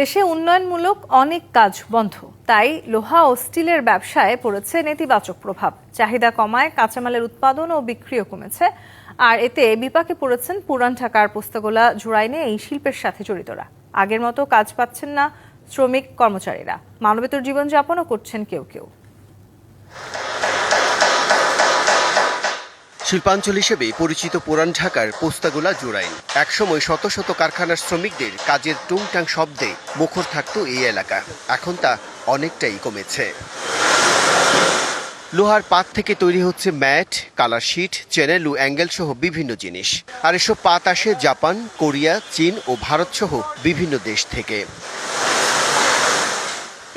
দেশে উন্নয়নমূলক অনেক কাজ বন্ধ, তাই লোহা ও স্টিলের ব্যবসায় পড়েছে নেতিবাচক প্রভাব। চাহিদা কমায় কাঁচামালের উৎপাদন ও বিক্রিও কমেছে, আর এতে বিপাকে পড়েছেন পুরান ঢাকার পোস্তাগোলা জুরাইনে এই শিল্পের সাথে জড়িতরা। আগের মতো কাজ পাচ্ছেন না শ্রমিক কর্মচারীরা, মানবেতর জীবনযাপনও করছেন কেউ কেউ। শিল্পাঞ্চল হিসেবে পরিচিত পুরান ঢাকার পোস্তাগোলা জুরাইন। একসময় শত শত কারখানার শ্রমিকদের কাজের টুংটাং শব্দে মুখর থাকত এই এলাকা। এখন তা অনেকটাই কমেছে। লোহার পাত থেকে তৈরি হচ্ছে ম্যাট, কালার শিট, চ্যানেল ও অ্যাঙ্গেল সহ বিভিন্ন জিনিস। আর এসব পাত আসে জাপান, কোরিয়া, চীন ও ভারত সহ বিভিন্ন দেশ থেকে।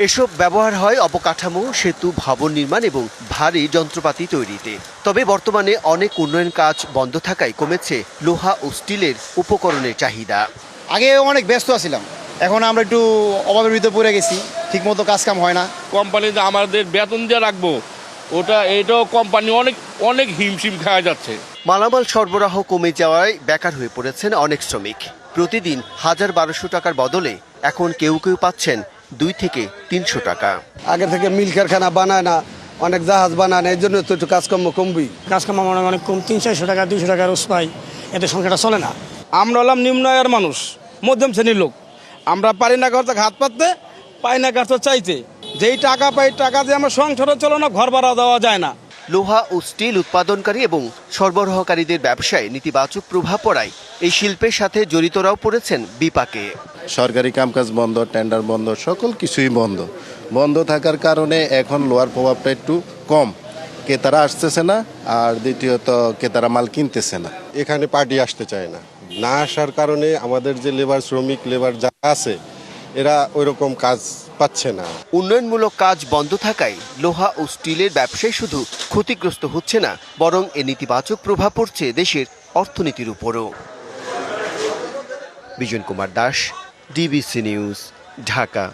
এসব ব্যবহার হয় অবকাঠামো, সেতু, ভবন নির্মাণ এবং ভারী যন্ত্রপাতি তৈরিতে। তবে বর্তমানে অনেক উন্নয়ন কাজ বন্ধ থাকায় কমেছে লোহা ও স্টিলের উপকরণের চাহিদা। আগে অনেক ব্যস্ত ছিলাম, এখন আমরা একটু অভাবের ভিতরে পড়ে গেছি, ঠিকমতো কাজ কাম হয় না। কোম্পানিতে আমাদের বেতন দিয়ে রাখবো, এটাও কোম্পানি অনেক হিমশিম খাওয়া যাচ্ছে। মালামাল সরবরাহ কমে যাওয়ায় বেকার হয়ে পড়েছেন অনেক শ্রমিক। প্রতিদিন ১,১২০০ টাকার বদলে এখন কেউ কেউ পাচ্ছেন ২ থেকে ৩০০ টাকা। আগে থেকে মিল কারখানা বানায় না, অনেক জাহাজ বানায় না, এই জন্য তো একটু কাজকর্ম কমবি। কাজকর্ম অনেক কম, ৩০০-৪০০ টাকা ২০০ টাকা রোজ পাই, এতে সংসারটা চলে না। আমরা হলাম নিম্ন আয়ের মানুষ, মধ্যম শ্রেণীর লোক। আমরা পারি না ঘর হাত পাততে, পাই না কাজ চাইতে। যেই টাকা পাই, টাকা দিয়ে আমার সংসারও চলে না, ঘর ভাড়া দেওয়া যায় না। লোহা ও স্টিল উৎপাদনকারী এবং সরবরাহকারীদের ব্যবসায় নেতিবাচক প্রভাব পড়ায় এই শিল্পের সাথে জড়িতরাও পড়েছেন বিপাকে। সরকারি কামকাজ বন্ধ, টেন্ডার বন্ধ, সকল কিছুই বন্ধ। বন্ধ থাকার কারণে এখন লোহার প্রভাবটা একটু কম, ক্রেতারা আসতেছে না, আর দ্বিতীয়ত ক্রেতারা মাল কিনতেছে না। এখানে পার্টি আসতে চায় না, না আসার কারণে আমাদের যে শ্রমিক লেবার যারা আছে এরা ওইরকম কাজ পাচ্ছে না। উন্নয়নমূলক কাজ বন্ধ থাকায় লোহা ও স্টিলের ব্যবসায় শুধু ক্ষতিগ্রস্ত হচ্ছে না, বরং এর নেতিবাচক প্রভাব পড়ছে দেশের অর্থনীতির উপরও। Bijan Kumar Das, DBC news, Dhaka.